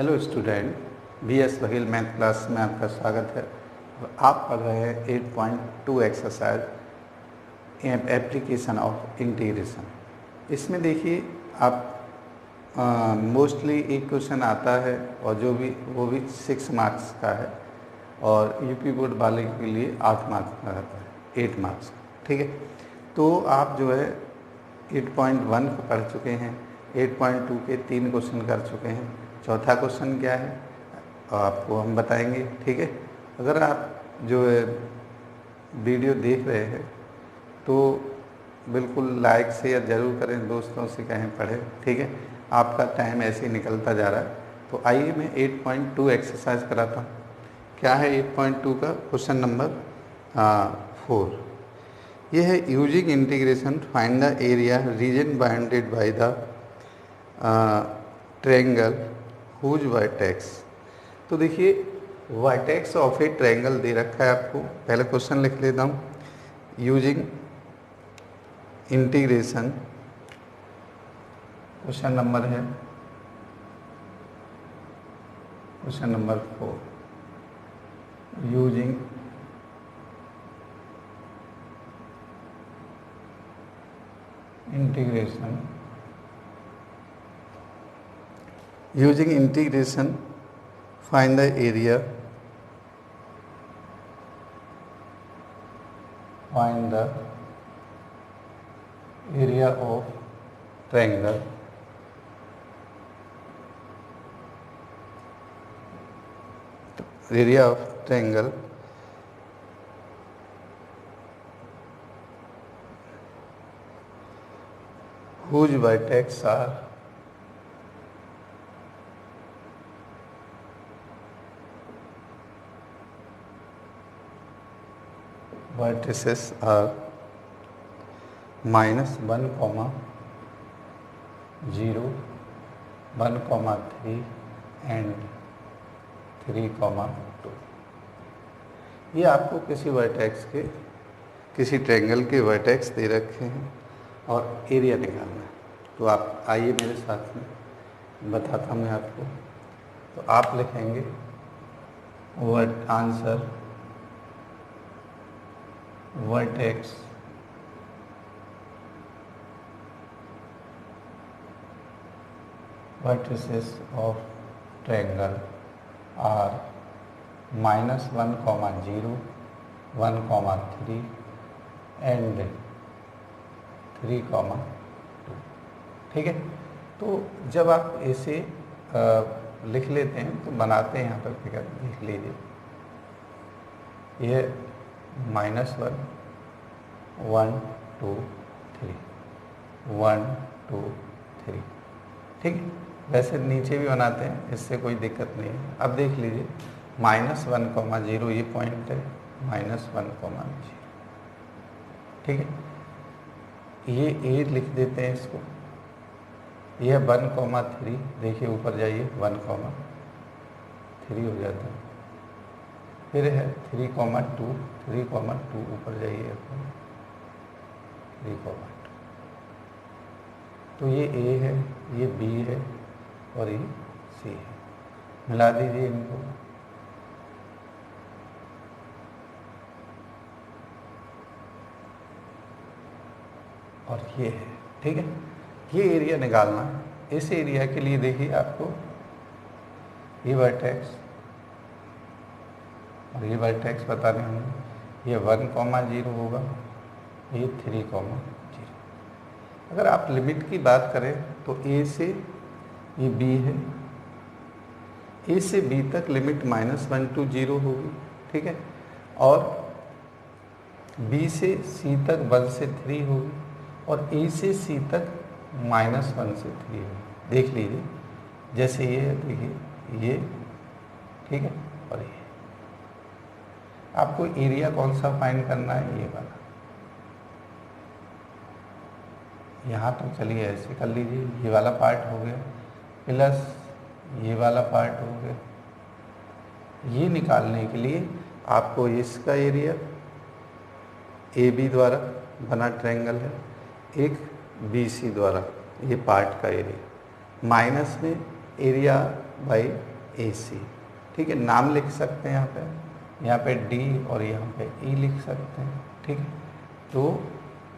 Hello student, BS Baghel math class में आपका स्वागत है। आप पढ़ रहे हैं 8.2 एक्सरसाइज एप्लीकेशन ऑफ इंटीग्रेशन। इसमें देखिए आप मोस्टली एक क्वेश्चन आता है और वो भी 6 मार्क्स का है और यूपी बोर्ड वाले के लिए 8 मार्क्स का रहता है, 8 मार्क्स का। ठीक है, तो आप जो है 8.1 को पढ़ चुके हैं, 8.2 के 3 क्वेश्चन कर चुके हैं। चौथा क्वेश्चन क्या है आपको हम बताएंगे। ठीक है, अगर आप जो है वीडियो देख रहे हैं तो बिल्कुल लाइक शेयर ज़रूर करें, दोस्तों से कहें पढ़ें। ठीक है, आपका टाइम ऐसे ही निकलता जा रहा है। तो आइए मैं 8.2 एक्सरसाइज कराता हूँ। क्या है 8.2 का क्वेश्चन नंबर 4। यह है using integration find the area region bounded by the triangle whose vertex. तो देखिए वर्टेक्स ऑफ ए ट्रायंगल दे रखा है आपको। पहले क्वेश्चन लिख लेता हूँ। यूजिंग इंटीग्रेशन क्वेश्चन नंबर है question number 4। Using integration find the area of triangle whose vertex are vertices are -1, 0, 1, 3 and 3, 2। ये आपको किसी वर्टेक्स के किसी ट्रायंगल के वर्टेक्स दे रखे हैं और एरिया निकालना है। तो आप आइए मेरे साथ में, बताता हूँ मैं आपको। तो आप लिखेंगे answer vertex vertices of triangle are -1, 0, 1, 3 and 3, 2। ठीक है, तो जब आप ऐसे लिख लेते हैं तो बनाते हैं। यहाँ पर फिगर लिख लीजिए। ये -1, 1, 2, 3, 1, 2, 3। ठीक है, वैसे नीचे भी बनाते हैं, इससे कोई दिक्कत नहीं है। अब देख लीजिए -1, 0 ये पॉइंट है, -1, 0। ठीक है, ये ए लिख देते हैं इसको। यह 1, 3 देखिए ऊपर जाइए, 1, 3 हो जाता है। फिर है 3, 2, 3, 2 ऊपर जाइए, 3, 2। तो ये ए है, ये बी है और ये सी है। मिला दीजिए इनको। और ये है। ठीक है, ये एरिया निकालना है। इस एरिया के लिए देखिए आपको ये वर्टेक्स और ये वर्टेक्स बताने होंगे। ये 1, 0 होगा, ये 3, 0। अगर आप लिमिट की बात करें तो ए से ये बी है, ए से बी तक लिमिट -1 to 0 होगी। ठीक है, और बी से सी तक 1 से 3 होगी और ए से सी तक -1 से 3 होगी। देख लीजिए, जैसे ये है, देखिए ये। ठीक है, और ये आपको एरिया कौन सा फाइंड करना है, ये वाला। यहाँ तो चलिए ऐसे कर लीजिए, ये वाला पार्ट हो गया प्लस ये वाला पार्ट हो गया। ये निकालने के लिए आपको इसका एरिया ए बी द्वारा बना ट्रायंगल है, एक बी सी द्वारा ये पार्ट का एरिया, माइनस में एरिया बाई AC। ठीक है, नाम लिख सकते हैं यहाँ पे D और यहाँ पे E लिख सकते हैं। ठीक है, तो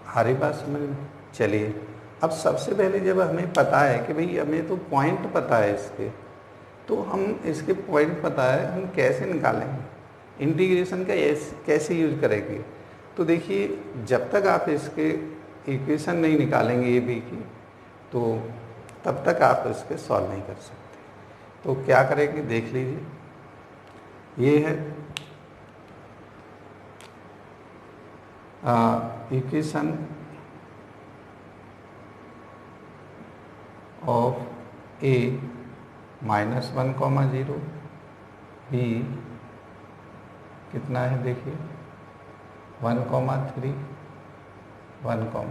हमारे पास में चलिए अब सबसे पहले जब हमें पता है कि भाई हमें तो पॉइंट पता है इसके, तो हम इसके पॉइंट पता है, हम कैसे निकालेंगे, इंटीग्रेशन का कैसे यूज करेंगे। तो देखिए जब तक आप इसके इक्वेशन नहीं निकालेंगे AB की, तो तब तक आप इसके सॉल्व नहीं कर सकते। तो क्या करेंगे देख लीजिए, ये है इक्वेशन ऑफ A -1, B कितना है देखिए 1, 3, 1, 3।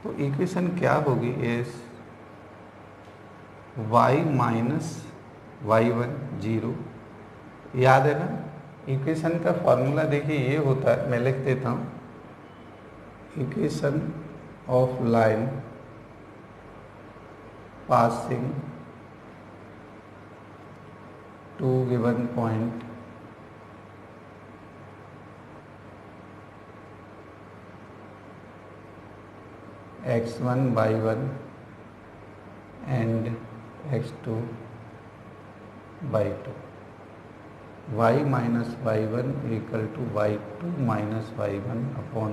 तो इक्वेशन क्या होगी, इस y -y1 0। याद है ना, इक्वेशन का फॉर्मूला देखिए ये होता है, मैं लिख देता हूँ, equation of line passing to given point x1 y1 and x2 y2, y minus y1 equal to y2 minus y1 upon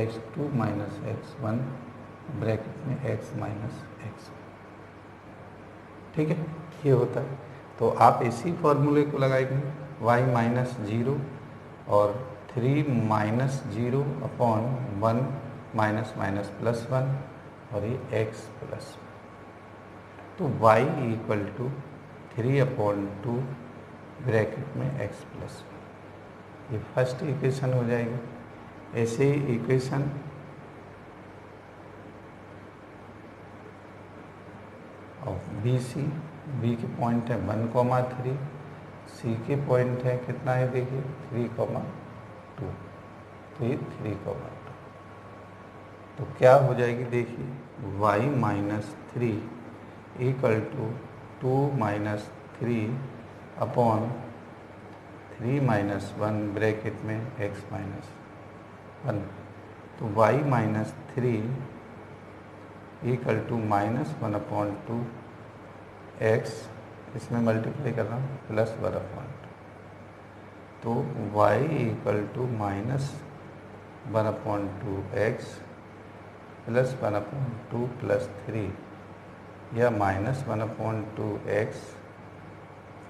x2 minus x1 bracket में x माइनस x। ठीक है, ये होता है। तो आप इसी फॉर्मूले को लगाएंगे, y -0 और 3 -0 अपॉन 1 -+1 और ये x +1। तो y इक्वल टू 3/2 ब्रैकेट में x +1, ये फर्स्ट इक्वेशन हो जाएगी। ऐसे ही इक्वेशन ऑफ BC, B के पॉइंट है 1, 3, C के पॉइंट है कितना है देखिए 3, 2, तो ये 3, 2। तो क्या हो जाएगी देखिए, y -3 equal to 2 - 3 upon 3 -1 bracket में x -1। तो y -3 इक्वल टू -1/2 x, इसमें मल्टीप्लाई कर रहा हूँ, +1/2। तो y इक्वल टू -1/2 x +1/2 + 3 या -1/2 x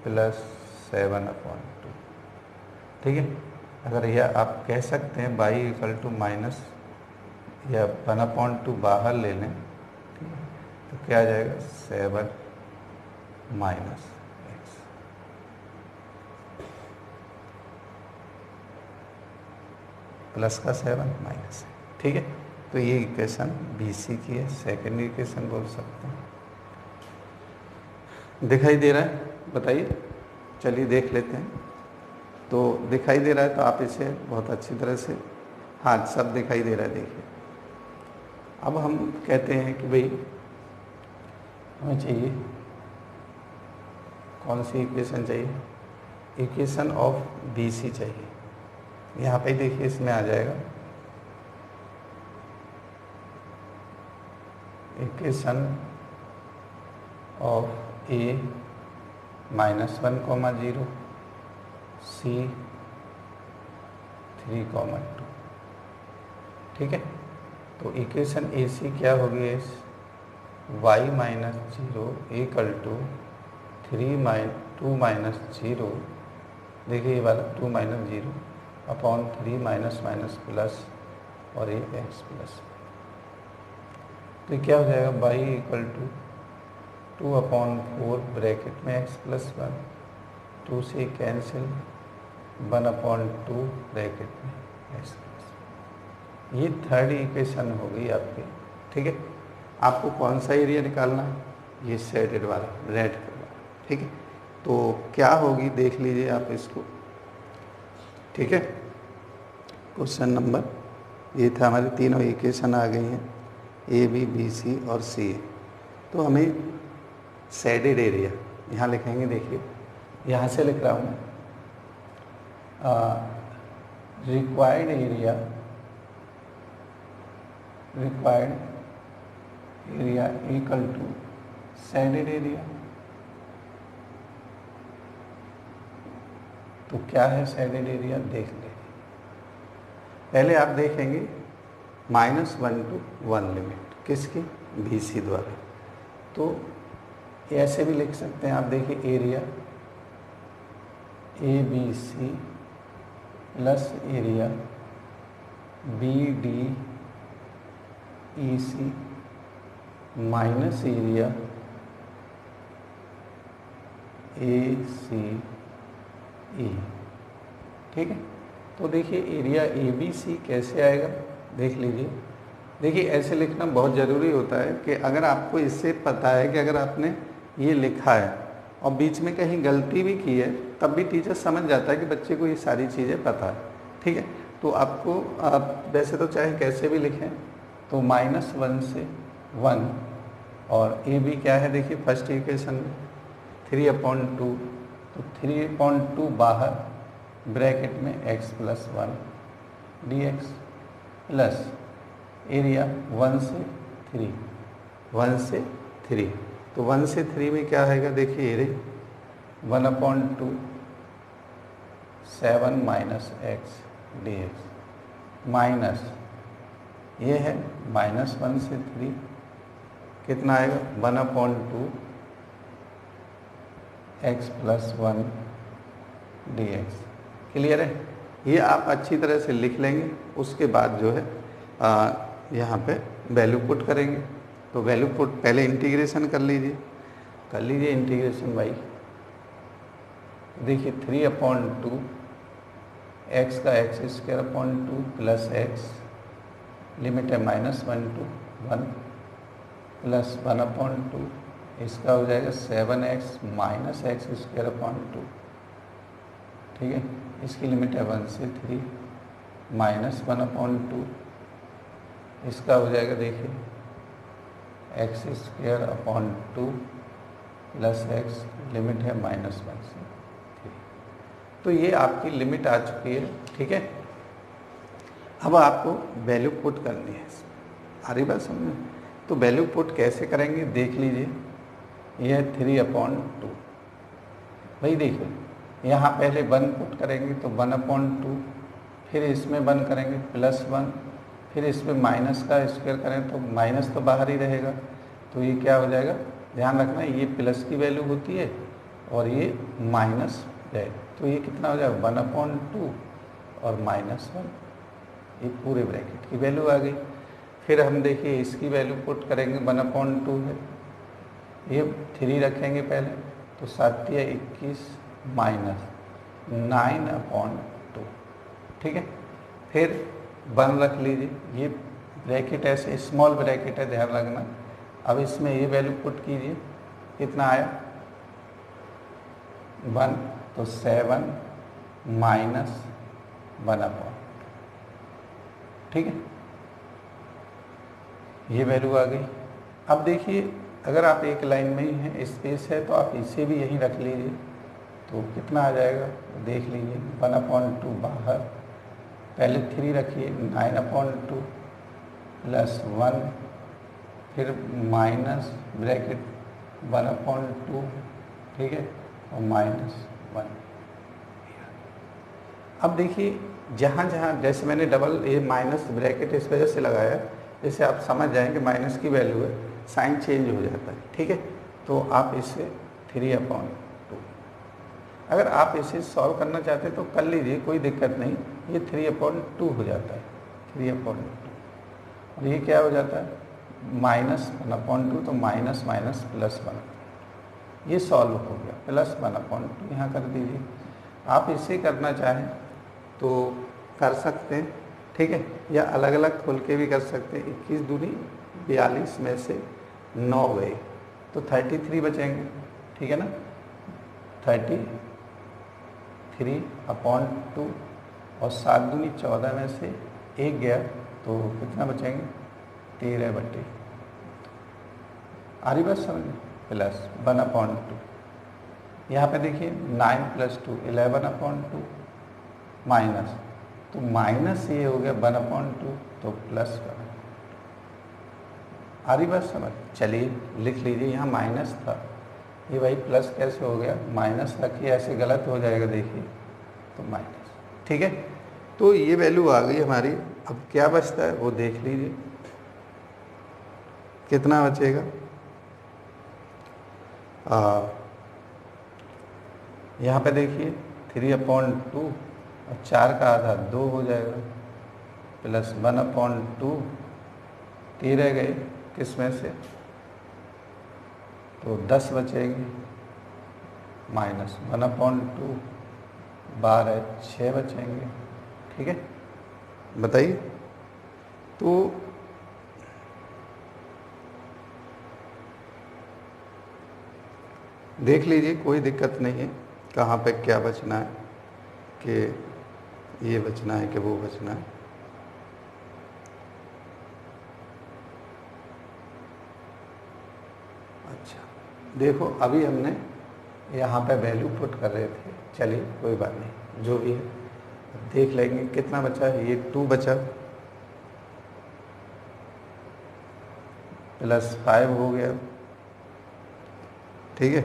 +7/2। ठीक है, अगर यह आप कह सकते हैं y इक्वल टू माइनस या 1/2 बाहर ले लें, ठीक है, तो क्या आ जाएगा 7 - x। प्लस का 7 माइनस है। ठीक है, तो ये इक्वेशन BC की है, सेकेंड इक्वेशन बोल सकते हैं। दिखाई दे रहा है, बताइए, चलिए देख लेते हैं। तो दिखाई दे रहा है तो आप इसे बहुत अच्छी तरह से, हाँ सब दिखाई दे रहा है। देखिए अब हम कहते हैं कि भाई हमें चाहिए कौन सी इक्वेशन चाहिए, इक्वेशन ऑफ BC चाहिए। यहाँ पे देखिए इसमें आ जाएगा इक्वेशन ऑफ A -1, 0, C 3, 2। ठीक है, तो इक्वेशन AC क्या होगी, इस y -0 इक्वल टू 2 - 0, देखिए ये वाला 2 - 0 अपॉन 3 - प्लस और ये x प्लस। तो क्या हो जाएगा y इक्वल टू 2/4 ब्रैकेट में x +1, 2 से कैंसिल 1/2 ब्रैकेट में x +1। ये थर्ड इक्वेशन हो गई आपकी। ठीक है, आपको कौन सा एरिया निकालना है, ये शेडेड वाला, रेड वाला। ठीक है, तो क्या होगी देख लीजिए आप इसको। ठीक है, क्वेश्चन नंबर, ये था हमारी तीनों इक्वेशन आ गई हैं, A B B C और C। तो हमें शेडेड एरिया यहाँ लिखेंगे, देखिए यहाँ से लिख रहा हूँ मैं, required area equal to shaded area. तो क्या है शेडेड एरिया देख लेंगे। पहले आप देखेंगे -1 to 1 लिमिट किसकी, BC द्वारा। तो ऐसे भी लिख सकते हैं आप, देखिए area ABC plus area BDEC minus area ACE। ठीक है। तो देखिए एरिया ABC कैसे आएगा देख लीजिए। देखिए ऐसे लिखना बहुत ज़रूरी होता है कि अगर आपको इससे पता है कि अगर आपने ये लिखा है और बीच में कहीं गलती भी की है तब भी टीचर समझ जाता है कि बच्चे को ये सारी चीज़ें पता है। ठीक है। तो आपको आप वैसे तो चाहे कैसे भी लिखें, तो -1 से 1 और AB क्या है देखिए फर्स्ट इक्वेशन में 3/2, तो 3/2 बाहर ब्रैकेट में x + 1 dx प्लस एरिया 1 से 3, तो 1 से 3 में क्या आएगा देखिए एरिया 1/2 7 - x dx माइनस ये है -1 से 3 कितना आएगा 1/2 x + 1 dx। क्लियर है। ये आप अच्छी तरह से लिख लेंगे। उसके बाद जो है यहाँ पे वैल्यू पुट करेंगे। तो वैल्यू पुट पहले इंटीग्रेशन कर लीजिए इंटीग्रेशन बाई, देखिए 3/2 x का x² प्लस x लिमिट है -1 to 1 प्लस 1/2 इसका हो जाएगा 7x - x²/2। ठीक है। इसकी लिमिट है 1 से 3 -1/2 इसका हो जाएगा देखिए x² प्लस x लिमिट है -1 से 3। तो ये आपकी लिमिट आ चुकी है। ठीक है। अब आपको वैल्यू पुट करनी है। आ रही बात समझ में। तो वैल्यू पुट कैसे करेंगे देख लीजिए। यह है 3/2। भाई देखिए यहाँ पहले 1 पुट करेंगे तो 1/2, फिर इसमें 1 करेंगे +1, फिर इसमें माइनस का स्क्वायर करें तो माइनस तो बाहर ही रहेगा। तो ये क्या हो जाएगा, ध्यान रखना ये प्लस की वैल्यू होती है और ये माइनस है। तो ये कितना हो जाएगा 1/2 और -1, ये पूरे ब्रैकेट की वैल्यू आ गई। फिर हम देखिए इसकी वैल्यू पुट करेंगे 1/2 है, ये 3 रखेंगे पहले, तो 7 × 21 -9/2। ठीक है। फिर 1 रख लीजिए, ये ब्रैकेट ऐसे स्मॉल ब्रैकेट है, ध्यान रखना। अब इसमें ये वैल्यू पुट कीजिए, कितना आया 1, तो 7 - 1/2। ठीक है। ये वैल्यू आ गई। अब देखिए अगर आप एक लाइन में ही हैं, स्पेस है, तो आप इसे भी यहीं रख लीजिए। तो कितना आ जाएगा देख लीजिए 1/2 बाहर, पहले 3 रखिए 9/2 प्लस 1, फिर माइनस ब्रैकेट 1/2। ठीक है। और -1। अब देखिए जहाँ जहाँ जैसे मैंने डबल ये माइनस ब्रैकेट इस वजह से लगाया, जैसे आप समझ जाएंगे माइनस की वैल्यू है, साइन चेंज हो जाता है। ठीक है। तो आप इसे 3/2, अगर आप इसे सॉल्व करना चाहते हैं तो कर लीजिए, कोई दिक्कत नहीं। ये 3/2 हो जाता है, 3/2। और ये क्या हो जाता है -1/2, तो माइनस माइनस +1, ये सॉल्व हो गया। +1/2 यहाँ कर दीजिए। आप इसे करना चाहें तो कर सकते हैं। ठीक है। या अलग अलग खोल के भी कर सकते हैं। 21 दूनी 42 में से 9 गए तो 33 बचेंगे। ठीक है ना। 33/2 और 7 दूनी 14 में से 1 गया तो कितना बचेंगे 13/2। आ रही बात समझ में। प्लस 1/2। यहाँ पे देखिए 9 + 2 11/2 माइनस, तो माइनस ये हो गया 1/2 तो प्लस 1। आ रही बात समझ? चलिए लिख लीजिए, यहाँ माइनस था, ये भाई प्लस कैसे हो गया? माइनस रखिए, ऐसे गलत हो जाएगा देखिए, तो माइनस। ठीक है, तो ये वैल्यू आ गई हमारी। अब क्या बचता है वो देख लीजिए, कितना बचेगा। यहाँ पे देखिए 3/2 और 4 का आधा 2 हो जाएगा, प्लस 1/2 3 रह गए किसमें से, तो 10 बचेगी, माइनस 1/2 12 6 बचेंगे। ठीक है, बताइए। तो देख लीजिए, कोई दिक्कत नहीं है, कहाँ पे क्या बचना है, कि ये बचना है कि वो बचना है। अच्छा देखो, अभी हमने यहाँ पे वैल्यू पुट कर रहे थे, चलिए कोई बात नहीं, जो भी है देख लेंगे कितना बचा है। ये 2 बचा, प्लस 5 हो गया। ठीक है,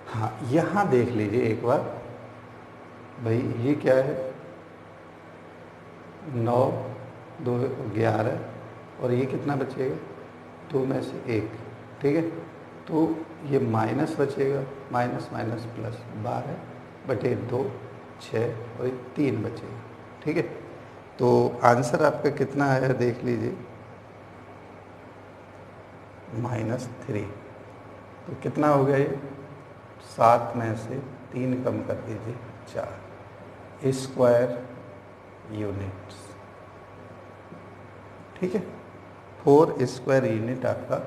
हाँ यहाँ देख लीजिए एक बार भाई, ये क्या है, 9 2 11 और ये कितना बचेगा, 2 में से 1। ठीक है, तो ये माइनस बचेगा, माइनस माइनस प्लस 12/2 6 और ये 3 बचेगा। ठीक है, तो आंसर आपका कितना आया देख लीजिए, -3। तो कितना हो गया ये, 7 में से 3 कम कर दीजिए 4 स्क्वायर यूनिट्स। ठीक है, 4 स्क्वायर यूनिट आपका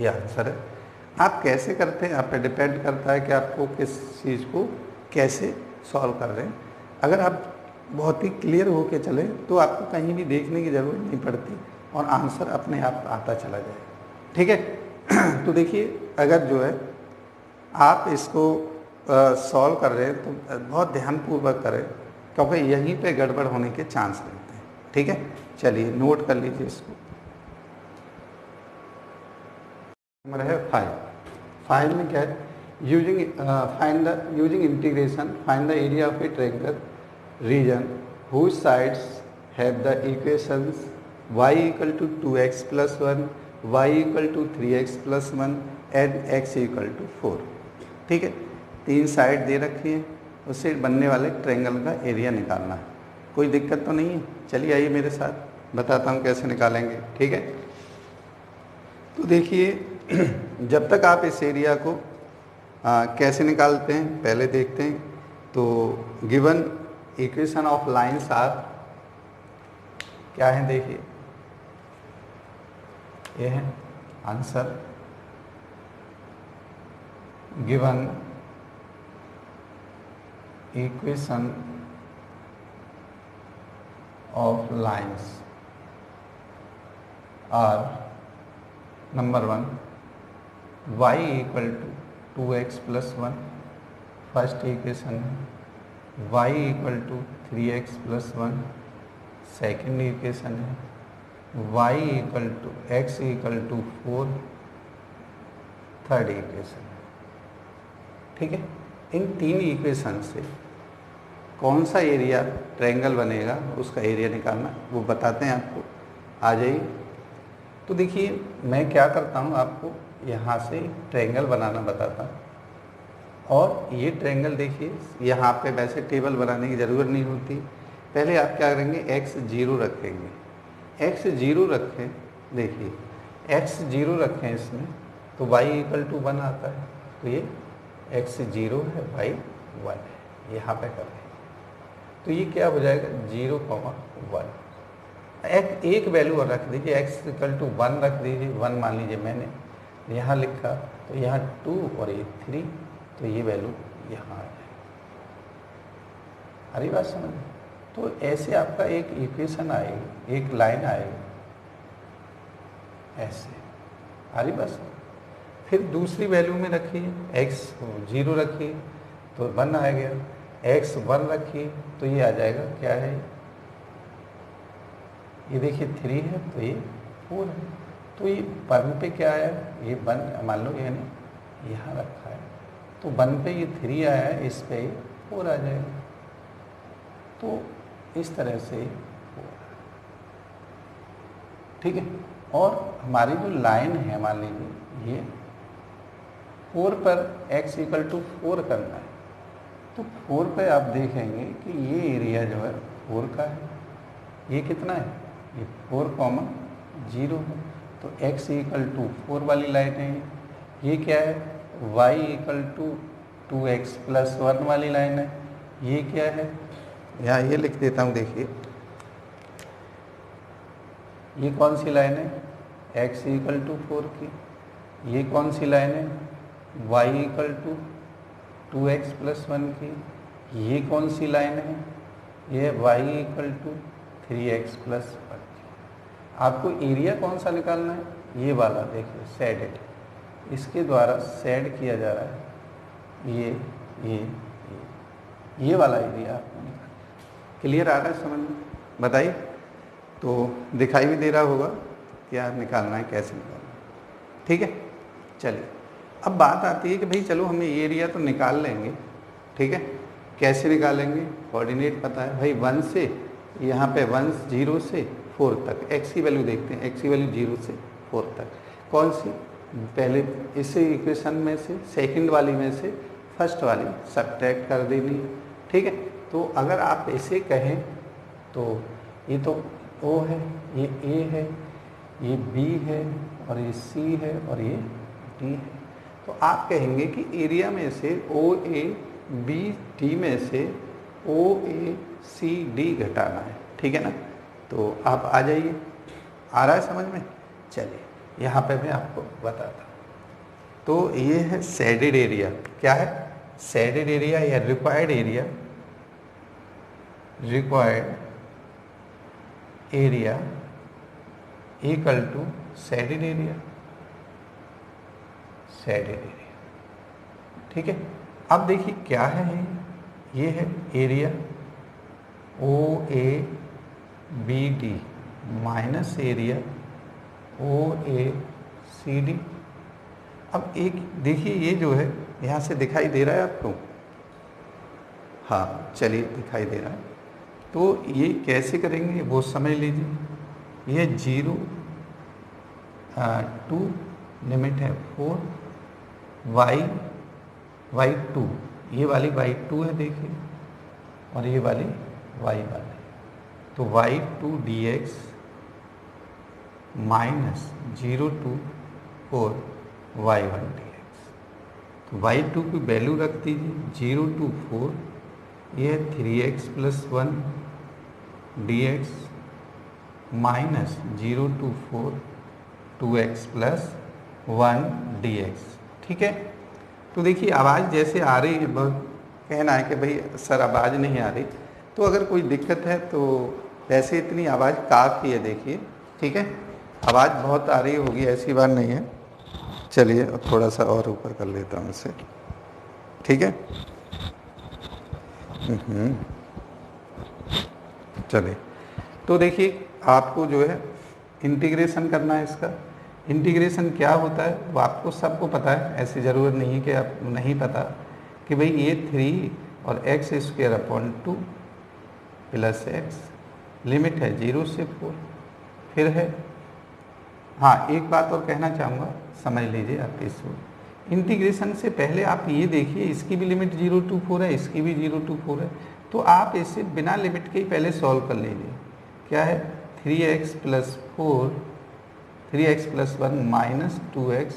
ये आंसर है। आप कैसे करते हैं आप पे डिपेंड करता है कि आपको किस चीज़ को कैसे सॉल्व कर रहे हैं। अगर आप बहुत ही क्लियर होके चलें तो आपको कहीं भी देखने की ज़रूरत नहीं पड़ती और आंसर अपने आप आता चला जाए। ठीक है, तो देखिए अगर जो है आप इसको सॉल्व कर रहे हैं तो बहुत ध्यानपूर्वक करें, क्योंकि यहीं पे गड़बड़ होने के चांस रहते हैं। ठीक है, चलिए नोट कर लीजिए इसको। नंबर है 5। 5 में क्या है, using integration find the area of a triangle region whose sides have the equations y = 2x + 1, y = 3x + 1 and x = 4। ठीक है, 3 साइड दे रखी है, उससे बनने वाले ट्रायंगल का एरिया निकालना है। कोई दिक्कत तो नहीं है? चलिए आइए मेरे साथ, बताता हूँ कैसे निकालेंगे। ठीक है, तो देखिए जब तक आप इस एरिया को कैसे निकालते हैं पहले देखते हैं। तो given equation of lines are क्या है, देखिए ये है answer. Given equation of lines are number 1 y = 2x + 1 first equation है, y = 3x + 1 सेकेंड इक्वेशन है, x = 4 थर्ड इक्वेशन है। ठीक है, इन 3 इक्वेशन से कौन सा एरिया ट्रायंगल बनेगा उसका एरिया निकालना वो बताते हैं आपको। आ जाइए। तो देखिए मैं क्या करता हूँ, आपको यहाँ से ट्रायंगल बनाना बताता हूँ। और ये ट्रायंगल देखिए, यहाँ पे वैसे टेबल बनाने की ज़रूरत नहीं होती। पहले आप क्या करेंगे, x 0 रखेंगे, x 0 रखें। देखिए x 0 रखें इसमें, तो y = 1 आता है, तो ये x 0 है, y 1 है, यहाँ पे करें तो ये क्या हो जाएगा 0, 1। एक वैल्यू रख दीजिए, x = 1 रख दीजिए, 1 मान लीजिए मैंने यहाँ लिखा, तो यहाँ 2 और ये 3, तो ये वैल्यू यहाँ आ जाए। अरे बात समझ। तो ऐसे आपका एक इक्वेशन आएगी, एक लाइन आएगी ऐसे। आ रही बस। फिर दूसरी वैल्यू में रखिए, x 0 रखिए तो 1 आ गया, x 1 रखिए तो ये आ जाएगा, क्या है ये देखिए 3 है तो ये 4 है। तो ये 1 पे क्या आया, ये 1 मान लो यानी यहाँ रखा है तो 1 पे ये 3 आया है, इस पे 4 आ जाएगा। तो इस तरह से 4, ठीक है। और हमारी जो लाइन है मान लीजिए ये 4 पर x = 4 करना है, तो 4 पे आप देखेंगे कि ये एरिया जो है 4 का है। ये कितना है, ये 4,0 है। तो x = 4 वाली लाइन है। ये क्या है, y = 2x + 1 वाली लाइन है। ये क्या है, यहाँ ये लिख देता हूँ, देखिए ये कौन सी लाइन है, x = 4 की। ये कौन सी लाइन है, y = 2x + 1 की। ये कौन सी लाइन है, ये y = 3x + 1 की। आपको एरिया कौन सा निकालना है, ये वाला देखिए शेडेड, इसके द्वारा शेड किया जा रहा है ये वाला एरिया आपको निकालना। क्लियर आ रहा है समझ में, बताइए। तो दिखाई भी दे रहा होगा क्या निकालना है, कैसे निकालना है, ठीक है। चलिए अब बात आती है कि भाई चलो हमें एरिया तो निकाल लेंगे, ठीक है। कैसे निकालेंगे, कोऑर्डिनेट पता है भाई, 1 से यहाँ पे 1 0 से 4 तक x की वैल्यू देखते हैं, x की वैल्यू 0 से 4 तक कौन सी, पहले इस इक्वेशन में से सेकंड वाली में से फर्स्ट वाली सब्ट्रैक्ट कर देनी है, ठीक है। तो अगर आप ऐसे कहें तो ये तो O है, ये A है, ये B है और ये C है और ये D है। तो आप कहेंगे कि एरिया में से OABD में से OACD घटाना है, ठीक है ना। तो आप आ जाइए, आ रहा है समझ में। चलिए यहाँ पे मैं आपको बताता हूँ। तो ये है शेडेड एरिया, क्या है, शेडेड एरिया या रिक्वायर्ड एरिया, = शेडेड एरिया, ठीक है। अब देखिए क्या है, ये है area OABD minus area OACD। अब एक देखिए ये जो है यहाँ से दिखाई दे रहा है आपको, हाँ चलिए दिखाई दे रहा है। तो ये कैसे करेंगे वो समझ लीजिए। ये 0 2 लिमिट है 4, y2, ये वाली y2 है देखिए, और ये वाली y1 है। तो y2 dx minus 0 to 4 y1 dx। तो y2 की वैल्यू रख दीजिए 0 to 4, ये है 3x + 1 dx minus 0 to 4 2x + 1 dx, ठीक है। तो देखिए आवाज़ जैसे आ रही है, बहुत कहना है कि भाई सर आवाज़ नहीं आ रही, तो अगर कोई दिक्कत है तो वैसे इतनी आवाज़ काफ़ी है देखिए, ठीक है। आवाज़ बहुत आ रही होगी, ऐसी बात नहीं है। चलिए अब थोड़ा सा और ऊपर कर लेता हूँ इसे, ठीक है। चलिए तो देखिए आपको जो है इंटीग्रेशन करना है। इसका इंटीग्रेशन क्या होता है वो आपको सबको पता है, ऐसी ज़रूरत नहीं है कि आप नहीं पता कि भाई ये 3 और x² / 2 + x, लिमिट है 0 से 4। फिर है, हाँ एक बात और कहना चाहूँगा, समझ लीजिए आप इसको। इंटीग्रेशन से पहले आप ये देखिए, इसकी भी लिमिट 0 to 4 है, इसकी भी 0 to 4 है। तो आप इसे बिना लिमिट के ही पहले सॉल्व कर लीजिए। क्या है, 3x + 4, 3x + 1 minus 2x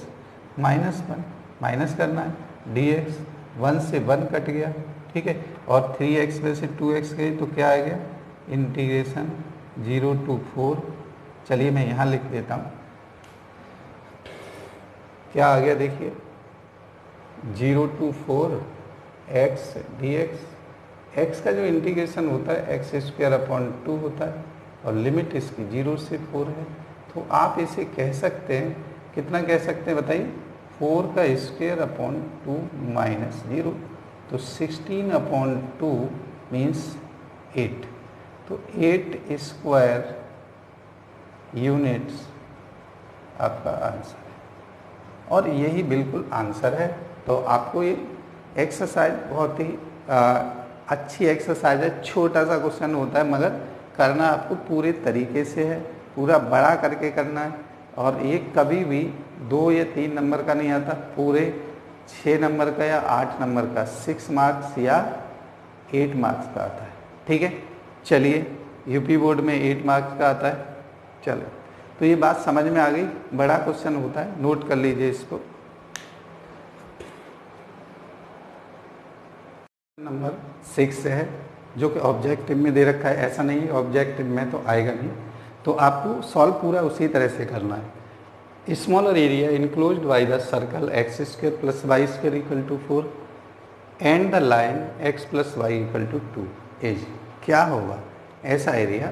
minus 1, minus करना है, dx 1 से 1 कट गया, ठीक है। और 3x में से 2x गई तो क्या आ गया, इंटीग्रेशन 0 to 4। चलिए मैं यहाँ लिख देता हूँ, क्या आ गया देखिए, 0 to 4 x dx। x का जो इंटीग्रेशन होता है x² / 2 होता है और लिमिट इसकी 0 से 4 है। तो आप इसे कह सकते हैं कितना कह सकते हैं बताइए, 4 का स्क्वायर अपॉन 2 माइनस 0, तो 16 अपॉन 2 मीन्स 8, तो 8 स्क्वायर यूनिट्स आपका आंसर है। और यही बिल्कुल आंसर है। तो आपको ये एक्सरसाइज बहुत ही अच्छी एक्सरसाइज है, छोटा सा क्वेश्चन होता है मगर करना आपको पूरे तरीके से है, पूरा बड़ा करके करना है। और ये कभी भी 2 या 3 नंबर का नहीं आता, पूरे 6 नंबर का या 8 नंबर का, 6 मार्क्स या 8 मार्क्स का आता है। ठीक है, चलिए यूपी बोर्ड में 8 मार्क्स का आता है। चलो, तो ये बात समझ में आ गई, बड़ा क्वेश्चन होता है, नोट कर लीजिए इसको। नंबर 6 है जो कि ऑब्जेक्टिव में दे रखा है, ऐसा नहीं है ऑब्जेक्टिव में तो आएगा नहीं, तो आपको सॉल्व पूरा उसी तरह से करना है। Smaller area enclosed by the circle x square plus y square equal to 4 and the line x plus y equal to 2 is, क्या होगा ऐसा एरिया।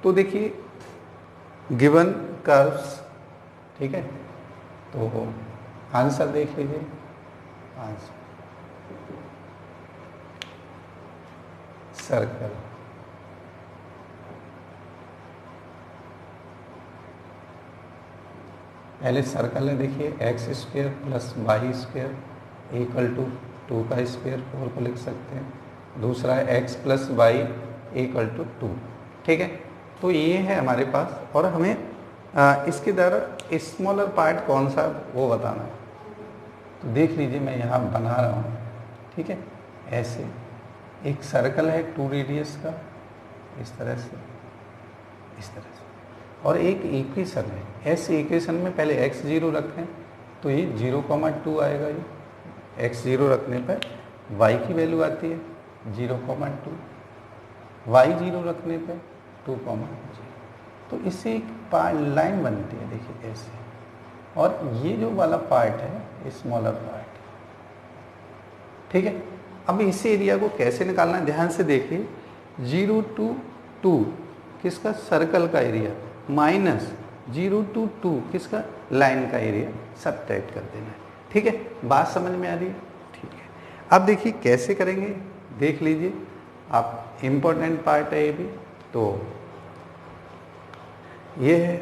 तो देखिए गिवन कर्व्स, ठीक है, तो आंसर देख लीजिए। आंसर सर्कल, पहले सर्कल है, देखिए x square plus y square equal to 2 का स्क्वायर 4 को लिख सकते हैं। दूसरा है x plus y equal to 2, ठीक है। तो ये है हमारे पास, और हमें इसके द्वारा स्मॉलर पार्ट कौन सा वो बताना है। तो देख लीजिए मैं यहाँ बना रहा हूँ, ठीक है। ऐसे एक सर्कल है 2 रेडियस का, इस तरह से, इस तरह से, और एक इक्वेशन है। ऐसे इक्वेशन में पहले x0 रखें तो ये 0,2 आएगा। ये x0 रखने पर y की वैल्यू आती है 0,2, y0 रखने पर 2,0। तो इससे एक लाइन बनती है, देखिए ऐसे। और ये जो वाला पार्ट है स्मॉलर पार्ट, ठीक है। अब इस एरिया को कैसे निकालना है, ध्यान से देखिए। 0 to 2 किसका, सर्कल का एरिया, माइनस 0 to 2 किसका, लाइन का एरिया, सब्ट्रैक्ट कर देना है। ठीक है, बात समझ में आ रही है? ठीक है। अब देखिए कैसे करेंगे, देख लीजिए आप, इम्पोर्टेंट पार्ट है ये भी। तो ये है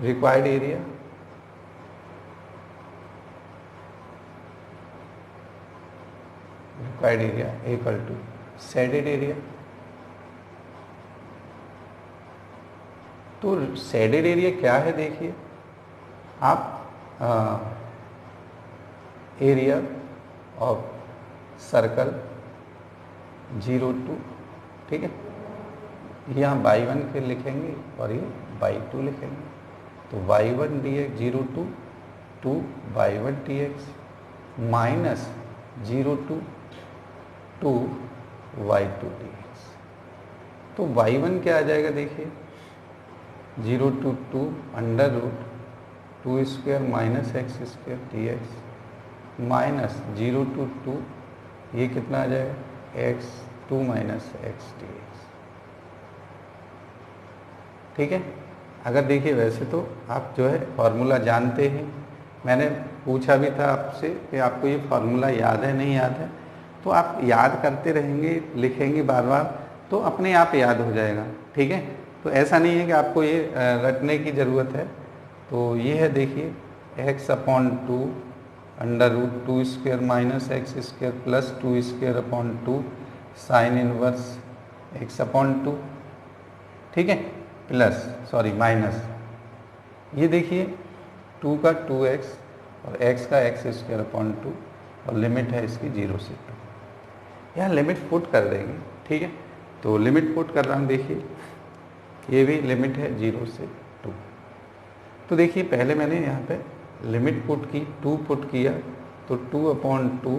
required area, required area equal to shaded area. तो शेडेड एरिया क्या है, देखिए आप, एरिया ऑफ सर्कल 0 to, ठीक है, यहाँ y1 के लिखेंगे और ये y2 लिखेंगे। तो y1 dx 0 to 2 y1 dx minus 0 to 2 y2 dx। तो y1 क्या आ जाएगा, देखिए 0 to 2 under root 2 square minus x square dx minus 0 to 2, ये कितना आ जाएगा, x2 माइनस एक्स dx। ठीक है। अगर देखिए वैसे तो आप जो है फार्मूला जानते हैं, मैंने पूछा भी था आपसे कि आपको ये फार्मूला याद है नहीं याद है, तो आप याद करते रहेंगे, लिखेंगे बार बार, तो अपने आप याद हो जाएगा। ठीक है, तो ऐसा नहीं है कि आपको ये रटने की ज़रूरत है। तो ये है, देखिए x/2 under root 2 square minus x square plus 2 square upon 2 sine inverse x/2, ठीक है, प्लस सॉरी माइनस, ये देखिए 2 का 2x और x का x स्क्वायर अपॉन 2, और लिमिट है इसकी 0 से 2। यहाँ लिमिट पुट कर देंगे, ठीक है। तो लिमिट पुट कर रहा हूँ, देखिए ये भी लिमिट है 0 से 2। तो देखिए पहले मैंने यहाँ पे लिमिट पुट की, 2 पुट किया, तो 2/2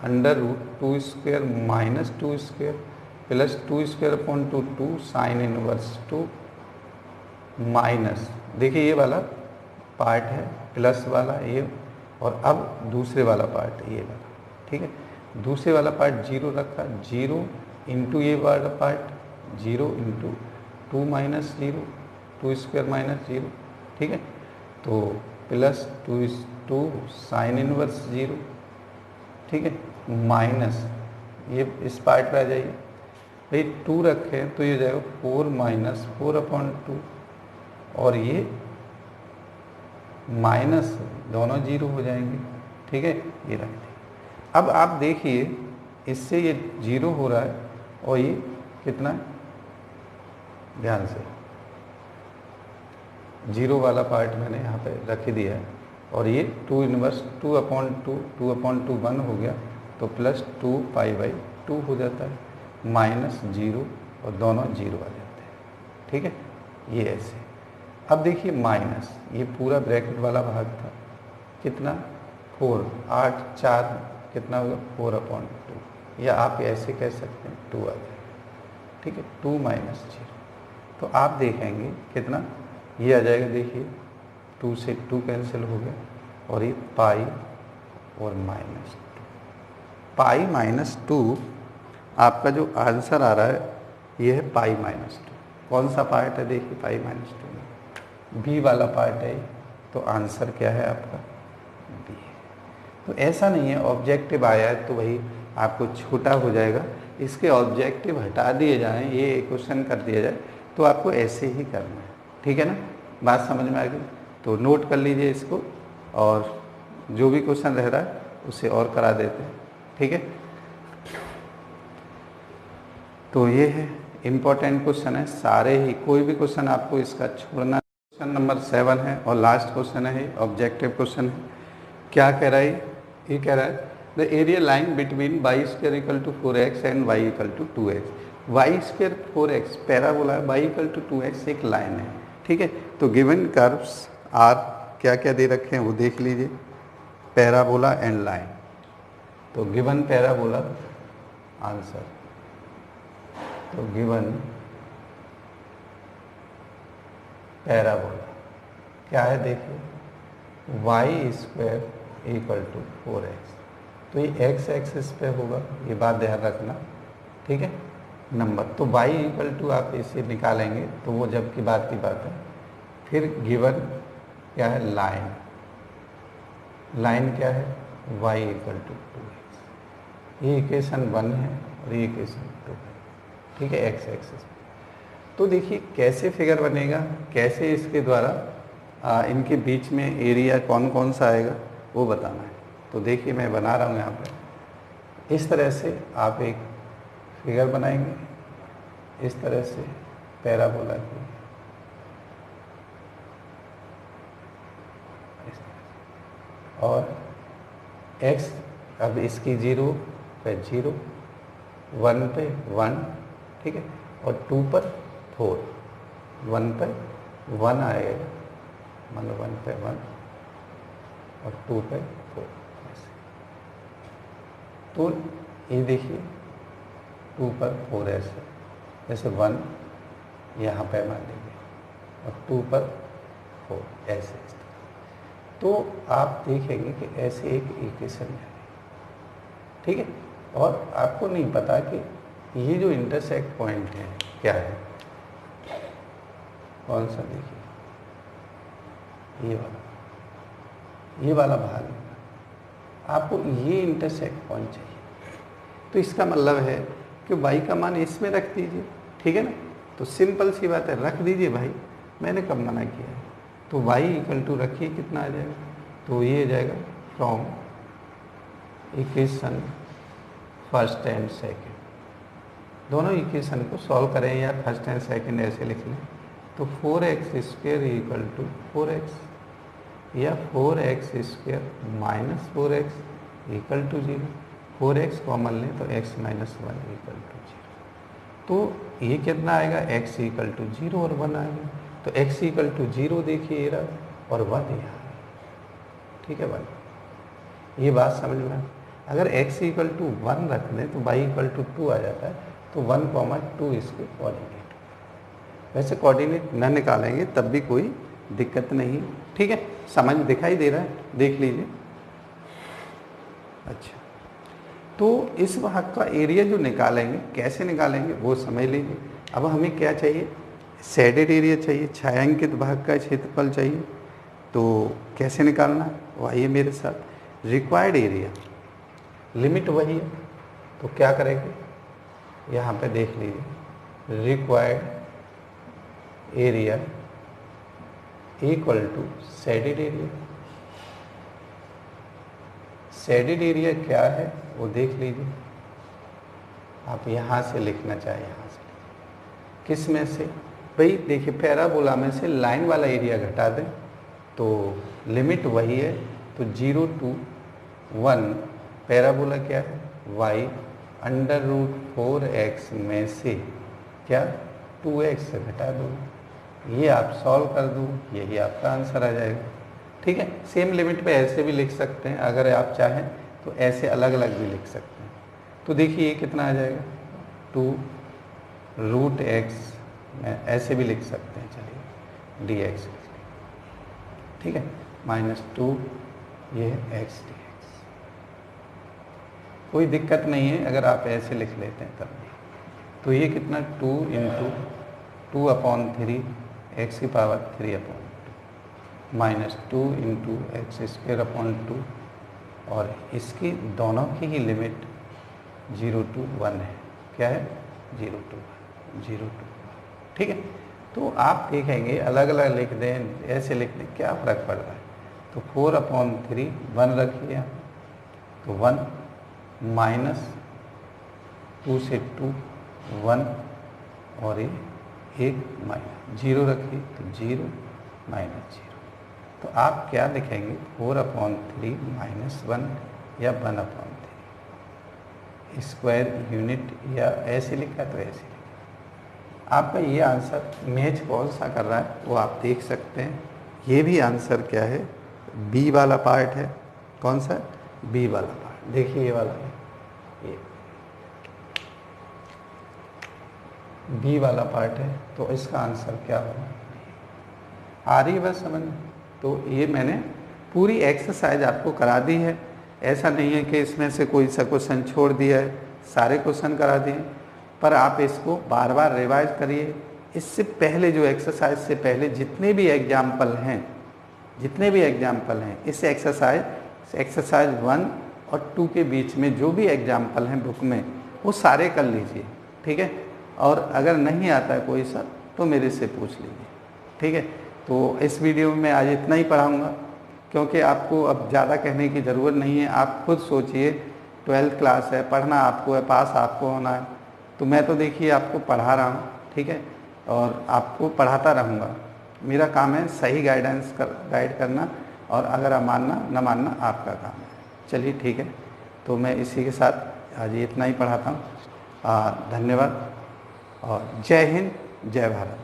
under root 2 square minus 2 square plus 2 square upon 2 sine inverse 2 minus, देखिए ये वाला पार्ट है प्लस वाला ये, और अब दूसरे वाला पार्ट ये वाला, ठीक है। दूसरे वाला पार्ट 0 रखा, 0 इंटू ये वाला part 0 into 2 minus 0, 2 square minus 0 ठीक है। तो प्लस 2 साइन इनवर्स 0, ठीक है, माइनस ये इस पार्ट पे आ जाइए भाई, 2 रखें तो ये हो जाएगा 4 माइनस 4/2, और ये माइनस दोनों 0 हो जाएंगे, ठीक है, ये रख दिए। अब आप देखिए इससे ये 0 हो रहा है और ये कितना है, ध्यान से 0 वाला पार्ट मैंने यहाँ पे रख ही दिया है, और ये 2 इनवर्स 2/2 1 हो गया, तो प्लस 2π/2 हो जाता है, माइनस 0 और दोनों 0 आ जाते हैं, ठीक है, ये ऐसे। अब देखिए माइनस ये पूरा ब्रैकेट वाला भाग था, कितना 4, 8 4 कितना होगा 4/2, या आप ऐसे कह सकते हैं 2 आ जाएगा, ठीक है, 2 माइनस 0। तो आप देखेंगे कितना ये आ जाएगा, देखिए 2 से 2 कैंसिल हो गया, और ये पाई और -2, पाई -2 आपका जो आंसर आ रहा है ये है पाई -2। कौन सा पार्ट है, देखिए पाई -2 में बी वाला पार्ट है, तो आंसर क्या है आपका बी है। तो ऐसा नहीं है ऑब्जेक्टिव आया है तो वही आपको छोटा हो जाएगा, इसके ऑब्जेक्टिव हटा दिए जाएं, ये क्वेश्चन कर दिया जाए तो आपको ऐसे ही करना है, ठीक है ना, बात समझ में आ गई। तो नोट कर लीजिए इसको, और जो भी क्वेश्चन रह रहा है उसे और करा देते हैं, ठीक है। तो ये है इम्पोर्टेंट क्वेश्चन है सारे ही, कोई भी क्वेश्चन आपको इसका छोड़ना। क्वेश्चन नंबर 7 है और लास्ट क्वेश्चन है, ऑब्जेक्टिव क्वेश्चन है। क्या कह रहा है, ये कह रहा है the area line between y² = 4x and y = 2x। y² 4x parabola है, y = 2x एक लाइन है, ठीक है। तो गिवन कर्व्स आर क्या क्या दे रखे हैं वो देख लीजिए, पैराबोला एंड लाइन। तो गिवन पैराबोला आंसर, तो गिवन पैराबोला क्या है, देखिए y² = 4x, तो ये x एक्सिस पे होगा, ये बात ध्यान रखना, ठीक है। नंबर तो y = आप इसे निकालेंगे तो वो जब की बात है। फिर गिवन क्या है, लाइन, लाइन क्या है y = 2x, ये इक्वेशन 1 है और ये इक्वेशन 2 है, ठीक है, x एक्सिस। तो देखिए कैसे फिगर बनेगा, कैसे इसके द्वारा इनके बीच में एरिया कौन कौन सा आएगा वो बताना है। तो देखिए मैं बना रहा हूँ यहाँ पे, इस तरह से आप एक फिगर बनाएंगे, इस तरह से पैराबोला की, और x अब इसकी 0 पे 0, 1 पे 1, ठीक है, और 2 पर 4, 1 पे 1 आएगा, मतलब 1 पे 1 और 2 पे 4 ऐसे। तो ये देखिए 2 पर 4 ऐसे, जैसे 1 यहाँ पे मान लीजिए और 2 पर 4 ऐसे। तो आप देखेंगे कि ऐसे एक इक्वेशन है, ठीक है। और आपको नहीं पता कि ये जो इंटरसेक्ट पॉइंट है क्या है, कौन सा, देखिए ये वाला भाग है, आपको ये इंटरसेक्ट पॉइंट चाहिए। तो इसका मतलब है कि y का मान इसमें रख दीजिए, ठीक है ना। तो सिंपल सी बात है, रख दीजिए भाई, मैंने कब मना किया है। तो y = रखिए, कितना आ जाएगा, तो ये आ जाएगा from equation first and second, दोनों इक्वेशन को सॉल्व करें या फर्स्ट एंड सेकंड ऐसे लिख लें। तो 4x² = 4x या 4x² - 4x = 0, 4x कॉमन लें तो x - 1 = 0। तो ये कितना आएगा, x = 0 और 1 आएगा। तो x = 0 देखिए ये रहा, और 1 यहाँ, ठीक है 1। ये बात समझ में, अगर x = 1 रख दें तो y = 2 आ जाता है, तो 1, 2 इसके कोऑर्डिनेट। वैसे कोऑर्डिनेट न निकालेंगे तब भी कोई दिक्कत नहीं, ठीक है, समझ दिखाई दे रहा है, देख लीजिए। अच्छा, तो इस भाग का एरिया जो निकालेंगे, कैसे निकालेंगे वो समझ लीजिए। अब हमें क्या चाहिए, शेडेड एरिया चाहिए, छायांकित भाग का क्षेत्रफल चाहिए, तो कैसे निकालना, वो आइए मेरे साथ। रिक्वायर्ड एरिया, लिमिट वही है, तो क्या करेंगे, यहाँ पे देख लीजिए, required area equal to shaded area. Shaded area क्या है वो देख लीजिए, आप यहाँ से लिखना चाहिए, यहाँ से किस में से, भाई देखिए पैराबोला में से लाइन वाला एरिया घटा दें तो लिमिट वही है, तो 0 to 1 पैराबोला क्या है, y √4x में से क्या 2x से घटा दो, ये आप सॉल्व कर दो, यही आपका आंसर आ जाएगा। ठीक है, सेम लिमिट पे ऐसे भी लिख सकते हैं, अगर आप चाहें तो ऐसे अलग अलग भी लिख सकते हैं। तो देखिए ये कितना आ जाएगा, 2√x, ऐसे भी लिख सकते हैं, चलिए dx, ठीक है, -2 ये x dx, कोई दिक्कत नहीं है अगर आप ऐसे लिख लेते हैं तब भी। तो ये कितना 2 × 2/3 x की पावर 3/2 -2 × x²/2, और इसकी दोनों की ही लिमिट 0 to 1 है, क्या है 0 to 1। ठीक है, तो आप देखेंगे अलग अलग लिख दें, ऐसे लिख दें, क्या फ़र्क पड़ रहा है। तो 4/3 1 रखिए, तो 1 -2 से 2 1, और ये 1 0 रखिए, तो 0 -0। तो आप क्या लिखेंगे, 4/3 -1 या 1/3 स्क्वायर यूनिट, या ऐसे लिखा तो ऐसे लिखा। आपका ये आंसर मैच कौन सा कर रहा है वो आप देख सकते हैं। ये भी आंसर क्या है, बी वाला पार्ट है। कौन सा, बी वाला पार्ट, देखिए ये वाला है, ये बी वाला पार्ट है, तो इसका आंसर क्या होगा, आ रही है बस समझ में। तो ये मैंने पूरी एक्सरसाइज आपको करा दी है, ऐसा नहीं है कि इसमें से कोई सा क्वेश्चन छोड़ दिया है, सारे क्वेश्चन करा दिए, पर आप इसको बार बार रिवाइज करिए। इससे पहले जो एक्सरसाइज से पहले जितने भी एग्जाम्पल हैं इस एक्सरसाइज 1 और 2 के बीच में जो भी एग्जाम्पल हैं बुक में, वो सारे कर लीजिए, ठीक है। और अगर नहीं आता है कोई सा तो मेरे से पूछ लीजिए, ठीक है। तो इस वीडियो में आज इतना ही पढ़ाऊँगा, क्योंकि आपको अब ज़्यादा कहने की ज़रूरत नहीं है। आप खुद सोचिए, 12th क्लास है, पढ़ना आपको है, पास आपको होना है। तो मैं तो देखिए आपको पढ़ा रहा हूँ, ठीक है, और आपको पढ़ाता रहूँगा। मेरा काम है सही गाइड करना, और अगर आप मानना न मानना आपका काम है। चलिए ठीक है, तो मैं इसी के साथ आज इतना ही पढ़ाता हूँ। धन्यवाद, और जय हिंद, जय भारत।